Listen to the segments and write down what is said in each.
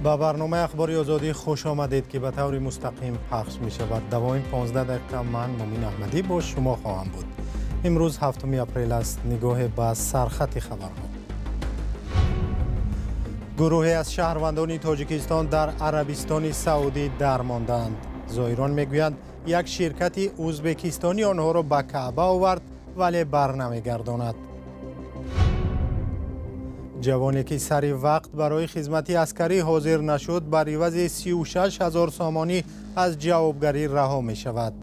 با برنامه اخباری آزادی خوش آمدید که به طور مستقیم پخش می شود. دوام 15 دقیقه من مومین احمدی با شما خواهم بود. امروز 7 اپریل است. نگاه به سرخط خبرها. گروهی از شهروندان تاجیکستان در عربستان سعودی درماندند. زائران میگویند یک شرکت ازبکستانی آنها را به کعبه آورد ولی برنمیگرداند. جوانی که سری وقت برای خدمت عسکری حاضر نشد بر عوض 36,000 سامانی از جوابگری رها می شود.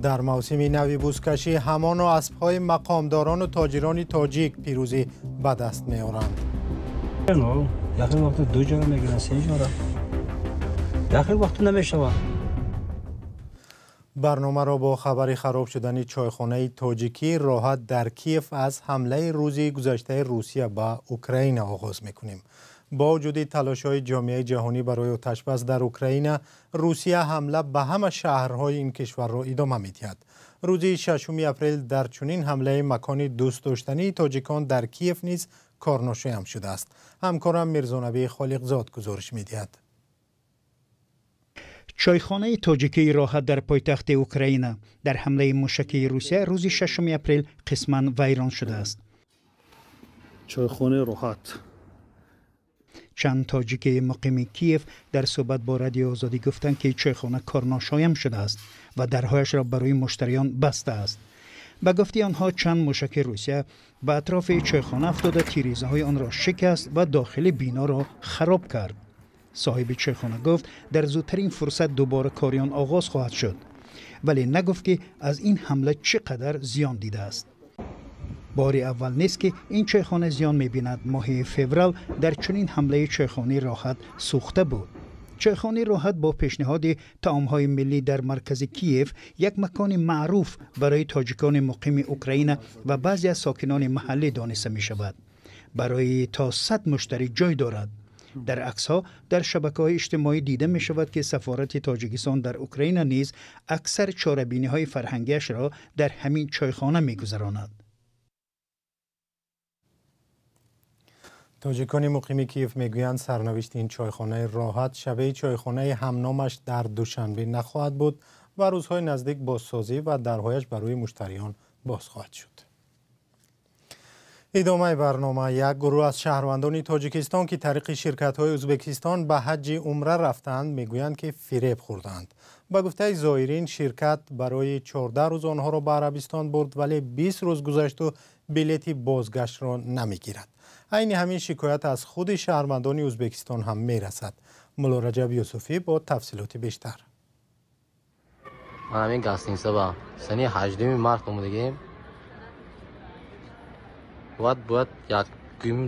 در موسم نوی بوزکشی همان و اسب‌های مقامداران و تاجران تاجیک پیروزی به دست می آورند. یخی وقت 2 جا میگیرن 3 جا یخی وقت نمیشود. برنامه را با خبر خراب شدن چایخانه تاجیکی راحت در کیف از حمله روزی گذشته روسیه به اوکراین آغاز میکنیم. با وجود تلاش‌های جامعه جهانی برای آتش‌بس در اوکراین، روسیه حمله به همه شهرهای این کشور را ادامه می‌دهد. روز 6 اپریل در چنین حمله مکان دوست داشتنی تاجیکان در کیف نیز کارناشی هم شده است. همکارم میرزانبی خالقزاد گزارش می‌دهد. چایخانه تاجیکی راحت در پایتخت اوکراین در حمله موشکی روسیه روز 6 اپریل قسماً ویران شده است. چایخانه راحت. چند تاجیک مقیم کیف در صحبت با رادیو آزادی گفتند که چایخانه کارناشایم شده است و درهایش را برای مشتریان بسته است. به گفته آنها چند موشک روسیه به اطراف چایخانه افتاده تیریزه‌های آن را شکست و داخل بینا را خراب کرد. صاحب چایخانه گفت در زودترین فرصت دوباره کاریان آغاز خواهد شد، ولی نگفت که از این حمله چقدر زیان دیده است. بار اول نیست که این چایخانه زیان می‌بیند. ماه فوریه در چنین حمله چایخانه راحت سوخته بود. چایخانه راحت با پیشنهاد طعام‌های ملی در مرکز کیف یک مکان معروف برای تاجیکان مقیم اوکراین و بعضی از ساکنان محلی دانسته می‌شود. برای تا 100 مشتری جای دارد. در عکس‌ها در شبکه‌های اجتماعی دیده می‌شود که سفارت تاجیکستان در اوکراین نیز اکثر چاره‌بینی‌های فرهنگیش را در همین چایخانه می‌گذراند. تاجیکان مقیم کیف میگویند سرنوشت این چایخانه راحت شبیه چایخانه همنامش در دوشنبه نخواهد بود و روزهای نزدیک بازسازی و درهایش برای مشتریان باز خواهد شد. ادامه برنامه. یک گروه از شهروندان تاجیکستان که طریق شرکت‌های ازبکستان به حج عمره رفتند میگویند که فریب خوردند. با گفته زائرین شرکت برای 14 روز آنها را به عربستان برد ولی 20 روز گذشت و بلیتی بازگشت را نمیگیرد. عین همین شکایت از خود شهروندان ازبکستان هم میرسد. مولا رجب یوسفی با تفصیلات بیشتر. من همین گاستینسه با سنی 18 مارت اومدیم. باید یک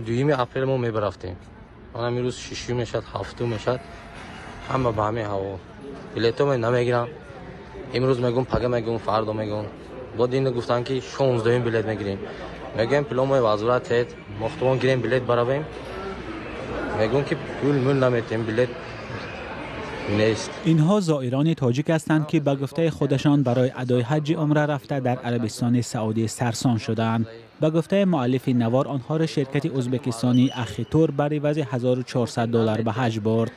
دویم اپریل ما میبرفتیم. من همین روز 6 میشد 7 میشد همه به همه هوا بلیتو من نمیگیرم. امروز میگم پگه میگم فردا میگم بعد این گفتن که 16 بلیت میگیریم. میگم پلومای وزارت هست مختوان گیریم بلیت برویم. میگم که پول نمیتیم بلیت نیست. اینها زائران تاجیک هستند که به گفته خودشان برای ادای حج عمره رفته در عربستان سعودی سرسان شدند. به گفته مؤلف نوار آنها را شرکت ازبکستانی اخیتور بر عوض $1400 به حج برد.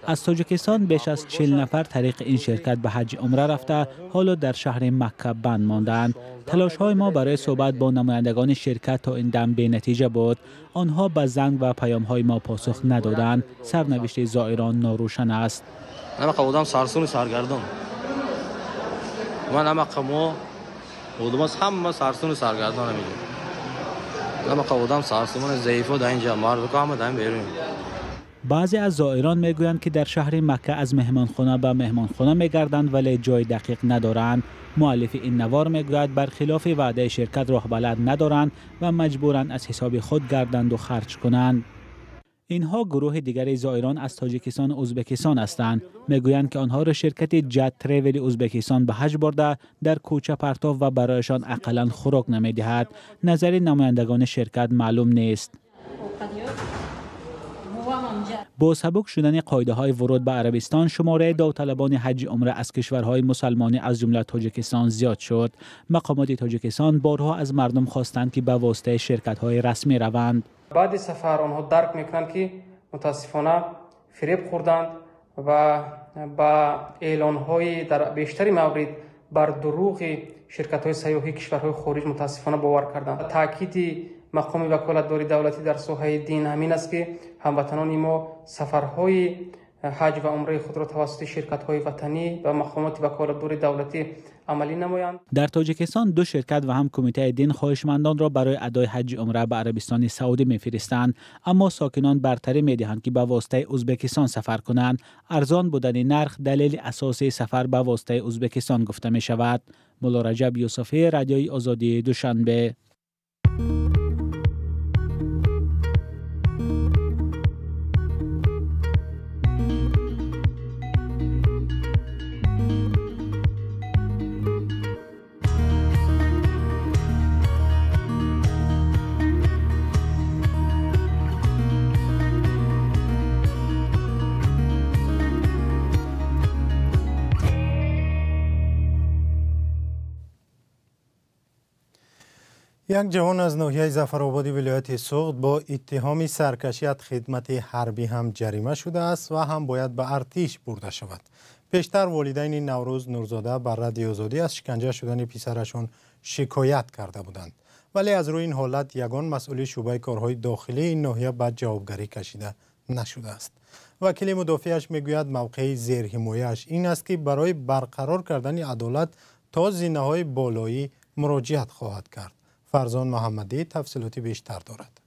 از تاجیکستان بیش از 40 نفر طریق این شرکت به حج عمره رفته حالا در شهر مکه بند ماندند. تلاش‌های ما برای صحبت با نمایندگان شرکت تا این دم به نتیجه بود. آنها به زنگ و پیام‌های ما پاسخ ندادند. سرنوشت زائران ناروشن است. من قودم سرسون سرگردان. من اما قمو بودماس هم سرسون سرگردان میگم. من قودم سرسون ضعیفو در اینجا مارد کام دایم بیرون. بعضی از زائران میگویند که در شهر مکه از مهمانخانه به مهمانخانه میگردند ولی جای دقیق ندارند. مؤلف این نوار میگوید برخلاف وعده شرکت راه بلد ندارند و مجبورند از حساب خود گردند و خرج کنند. اینها گروه دیگر زائران از تاجیکستان و ازبکستان هستند. میگویند که آنها را شرکت جت تریول ازبکستان به حج برده در کوچه پرتاب و برایشان اقلا خوراک نمیدهد. نظر نمایندگان شرکت معلوم نیست. با سبک شدن قاعده‌های ورود به عربستان، شماره داوطلبان حج عمره از کشورهای مسلمانی از جمله تاجیکستان زیاد شد. مقامات تاجیکستان بارها از مردم خواستند که به واسطه شرکت‌های رسمی روند. بعد سفر آنها درک میکنند که متاسفانه فریب خوردند و با اعلان‌های در بیشتری موارد بر دروغ شرکت‌های سیاحی کشورهای خارج متاسفانه باور کردند. تاکید مقام وکالتداری دولتی در ساحه دین همین است که هموطنان ما سفرهای حج و عمره خود را توسط شرکت‌های وطنی و مقامات وکالتداری دولتی عملی نمایند. در تاجیکستان 2 شرکت و هم کمیته دین خواهشمندان را برای ادای حج عمره به عربستان سعودی می‌فرستند، اما ساکنان برتری می‌دهند که به واسطه ازبکستان سفر کنند. ارزان بودن نرخ دلیل اساسی سفر به واسطه ازبکستان گفته می‌شود. مولا رجب یوسفی، رادیوی آزادی، دوشنبه. یک جوان از ناحیه ظفرآباد ولایت سوخت با اتهام سرکشی از خدمت حربی هم جریمه شده است و هم باید به ارتش برده شود. پیشتر والدین نوروز نورزاده بر رادیو آزادی از شکنجه شدن پسرشان شکایت کرده بودند، ولی از روی این حالت یگان مسئول شعبه کارهای داخلی این ناحیه به جوابگری کشیده نشده است. وکیل مدافعش میگوید موقع زیرحمایه‌اش این است که برای برقرار کردن عدالت تا زینه‌های بالایی مراجعت خواهد کرد. فرزان محمدی تفصیلاتی بیشتر دارد.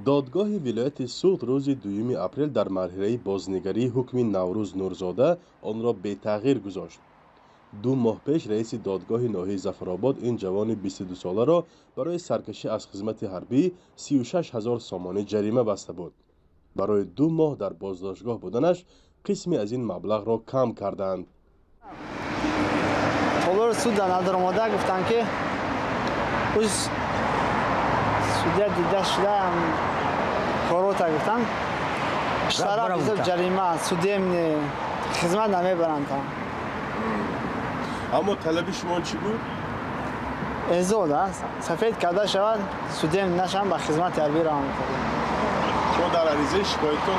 دادگاه ولایت سوخت روز 2 اپریل در مرحله بازنگری حکم نوروز نورزاده آن را به تغییر گذاشت. 2 ماه پیش رئیس دادگاه ناحیه ظفرآباد این جوان 22 ساله را برای سرکشی از خدمت حربی 36,000 سامانه جریمه بسته بود. برای 2 ماه در بازداشتگاه بودنش قسمی از این مبلغ را کم کردند. طلور سود در آماده گفتن که اوز سوده دیده شده هم کارو تا گفتن اشتراک جریمه سوده خدمت نمیبرند. اما طلب شما چی بود؟ ازود است سفید کرده شود سوده نشم به خدمت حربی را میکنیم. شما در عریضه شکایتتون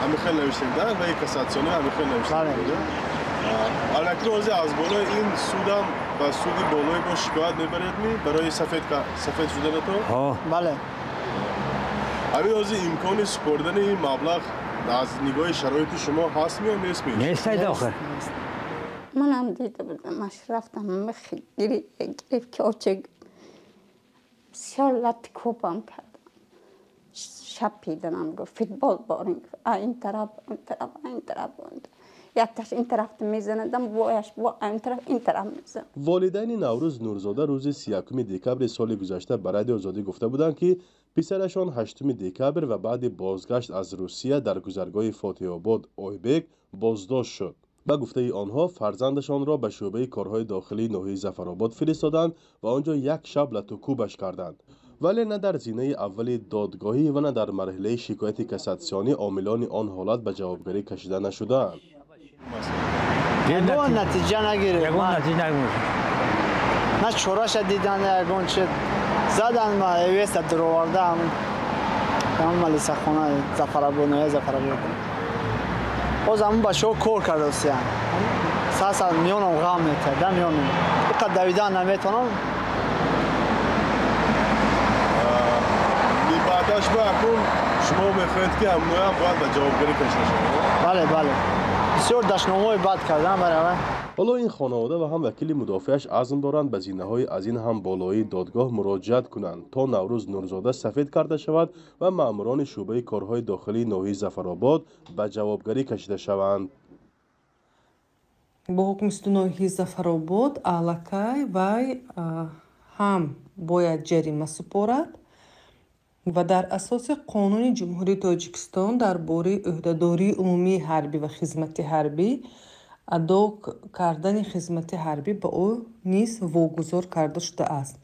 همیخیل نوشتید و یک کساتسیونی همیخیل نوشتید. البته روز از بالای این سودم با سود بالای با شکایت میبرید برای سفید شدن تو؟ بله. همین روز امکان سپردن این مبلغ از نگاه شرایط شما هست یا نیست؟ نیست داخل. من هم دیده بودم مش رفتم خیلی گریب که آچه بسیار لطکوبم کردم. شب پیدنم گفت فوتبال باریم این طرف یک تاش این طرف میزندم بایش با این طرف میزند. والدین نوروز نورزاده روز 31 دکبر سال گذشته به رادیو آزادی گفته بودند که پسرشان 8 دکبر و بعد بازگشت از روسیه در گذرگاه فاتح آباد اویبک بازداشت شد. به گفته آنها فرزندشان را به شعبه کارهای داخلی ناحیه ظفرآباد فرستادند و آنجا یک شب لطوکوبش کردند، ولی نه در زینه اول دادگاهی و نه در مرحله شکایت کساتسیونی عاملان آن حالت به جوابگری کشیده نشدند. یگون نتیجه نگیره. نه چورش دیدن یگون چه زدن ما ایویست در آورده همون ملیسه خونه ظفرآباد ناحیه ظفرآباد. باز همون با شو کار کرده سیان. ساسا میونم غم می‌کردم میونم. اینقدر دویدن نمیتونم. بعدش با اکنون شما میخواهید که هم نوعا باید به جوابگری کشیده شود؟ بله. بسیار دشنامه‌ای بد کردن برای حالا این خانواده و هم وکیل مدافعش عزم دارند به زینه‌های از این هم بالایی دادگاه مراجعت کنند تا نوروز نورزاده سفید کرده شود و ماموران شعبه کارهای داخلی ناحیه ظفرآباد به جوابگری کشیده شوند. با حکم ناحیه ظفرآباد علکای وای هم باید جریمه سپارد و در اساس قانون جمهوری تاجیکستان درباره عهدهداری عمومی حربی و خدمت حربی ادا کردن خدمت حربی به او نیز واگذار کرده شده است.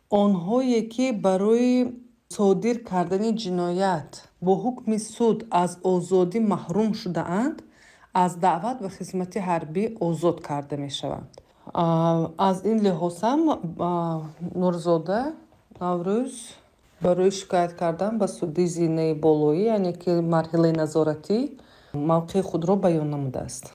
آنهایی که برای صادر کردن جنایت با حکم سود از آزادی محروم شده اند از دعوت به خدمت حربی آزاد کرده می شوند. از این لحاظ هم نورزاده نوروز برای شکایت کردن به سود زینه بالایی یعنی که مرحله نظارتی موقع خود را بیان نموده است.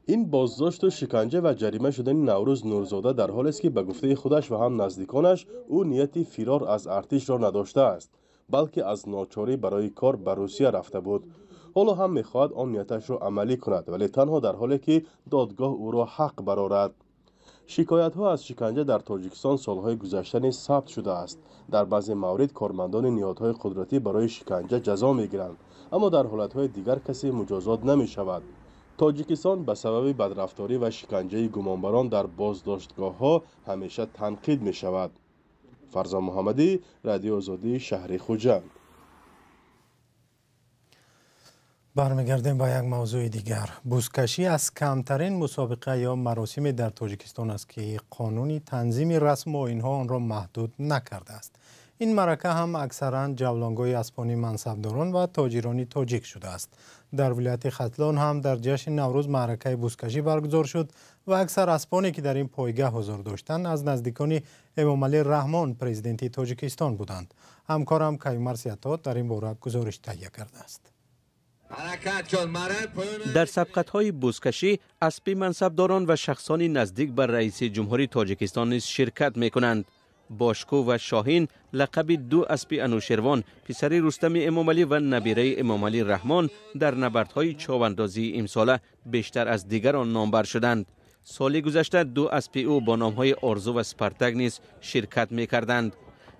این بازداشت و شکنجه و جریمه شدن نوروز نورزاده در حالی است که به گفته خودش و هم نزدیکانش او نیت فرار از ارتش را نداشته است، بلکه از ناچاری برای کار به روسیه رفته بود. حالا هم می‌خواهد آن نیتش را عملی کند، ولی تنها در حالی که دادگاه او را حق برآورد. شکایت‌ها از شکنجه در تاجیکستان سالهای گذشته نیز ثبت شده است. در بعضی موارد کارمندان نهادهای قدرتی برای شکنجه جزا می‌گیرند، اما در حالت‌های دیگر کسی مجازات نمی‌شود. تاجیکستان به سبب بدرفتاری و شکنجه گمانبران در بازداشتگاه‌ها همیشه تنقید می‌شود. فرزا محمدی، رادیو آزادی، شهر خوجند. برمیگردیم با یک موضوع دیگر. بزکشی از کمترین مسابقه یا مراسم در تاجیکستان است که قانونی تنظیم رسم و اینها آن را محدود نکرده است. این معرکه هم اکثرا جولانگاه اسبانی منصبداران و تاجران تاجیک شده است. در ولایت ختلان هم در جشن نوروز معرکه بزکشی برگزار شد و اکثر اسبانی که در این پایگاه حضور داشتند از نزدیکان امامعلی رحمان پرزیدنت تاجیکستان بودند. همکارم کیومر سیاتات در این باره گزارش تهیه کرده است. در سبقت‌های بزکشی اسبی منصبداران و شخصانی نزدیک بر رئیس جمهوری تاجیکستان نیز شرکت می‌کنند. باشکو و شاهین لقب دو اسبی انوشیروان پسر رستم امامعلی و نبیره امامعلی رحمان در نبردهای چاواندازی امساله بیشتر از دیگران نامبر شدند. سال گذشته دو اسبی او با نام‌های آرزو و سپارتاک نیز شرکت می‌کردند.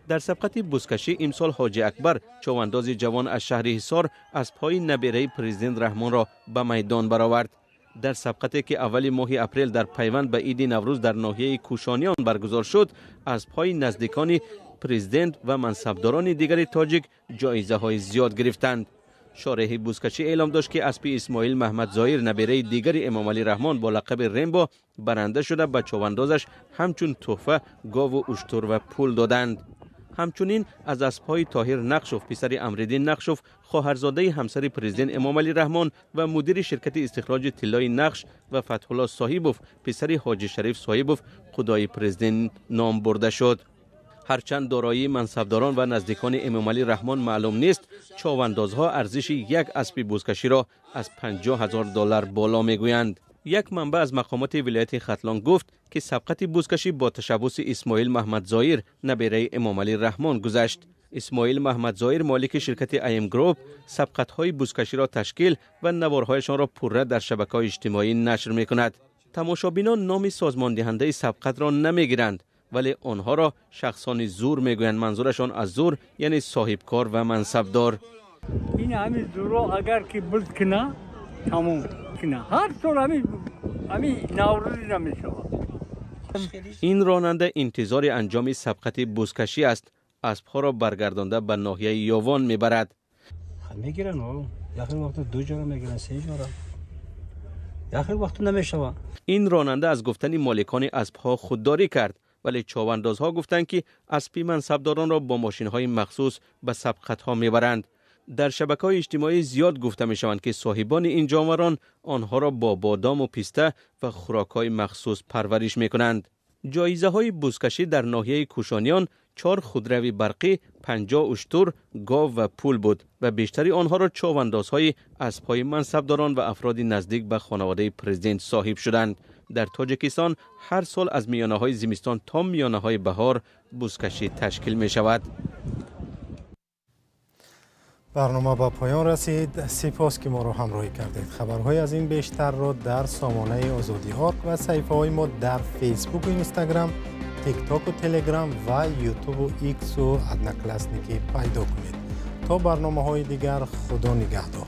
در سبقت بزکشی امسال حاجی اکبر چوانداز جوان از شهر حصار اسب‌های نبیره پرزیدنت رحمان را به میدان برآورد. در سبقتی که اول ماه اپریل در پیوند به عید نوروز در ناحیه کوشانیان برگزار شد، اسب‌های نزدیکان پرزیدنت و منصبداران دیگر تاجیک جایزه‌های زیاد گرفتند. شارح بزکشی اعلام داشت که اسب اسماعیل محمد ظاهر نبیره دیگر امامعلی رحمان با لقب رمبو برنده شده به چواندازش همچون تحفه گاو و اشتر و پول دادند. همچنین از اسب‌های طاهر نقشوف پسر امرالدین نقشوف خواهرزاده همسر پرزیدنت امامعلی رحمان و مدیر شرکت استخراج طلای نقش و فتح‌الله صاحبوف پسر حاجی شریف صاحبوف خدای پرزیدنت نام برده شد. هرچند دارایی منصبداران و نزدیکان امامعلی رحمان معلوم نیست، چاواندازها ارزش یک اسب بزکشی را از $50,000 بالا میگویند. یک منبع از مقامات ولایت ختلان گفت که سبقت بزکشی با تشبث اسماعیل محمد ظاهر نبیره امامعلی رحمان گذشت. اسماعیل محمد ظاهر مالک شرکت ایم گروپ سبقت‌های بزکشی را تشکیل و نوارهایشان را پرره در شبکه‌های اجتماعی نشر می‌کند. تماشابینان نام سازمان دهنده سبقت را نمی‌گیرند، ولی آنها را شخصان زور میگویند. منظورشان از زور یعنی صاحبکار و منصبدار. این همین زور اگر که بلد کنه تمام کنه هر طور همین نوروزی نمیشه. این راننده انتظار انجام سبقت بزکشی است. اسب‌ها را برگردانده به ناحیه یاوان میبرد. میگیرن یخی وقت 2 جا میگیرن 3 جا یخی وقت نمیشه. این راننده از گفتن مالکان اسب‌ها خودداری کرد، ولی چاواندازها گفتند که اسبی منصبداران را با ماشین‌های مخصوص به سبقت‌ها میبرند. در شبکه‌های اجتماعی زیاد گفته می‌شوند که صاحبان این جانوران آنها را با بادام و پیسته و خوراک‌های مخصوص پرورش می‌کنند. جایزه‌های بزکشی در ناحیه کوشانیان 4 خودروی برقی، 50 اشتر، گاو و پول بود و بیشتری آنها را چاواندازهای اسب‌های منصبداران و افراد نزدیک به خانواده پرزیدنت صاحب شدند. در تاجیکستان هر سال از میانه‌های زمستان تا میانه‌های بهار بزکشی تشکیل می‌شود. برنامه با پایان رسید. سپاس که ما را همراهی کردید. خبرهای از این بیشتر را در سامانه آزادی آرک و صفحه‌های ما در فیسبوک و اینستاگرام، تیک تاک و تلگرام و یوتیوب و ایکس و ادنکلاسنیکی پیدا کنید. تا برنامه‌های دیگر، خدا نگهدار.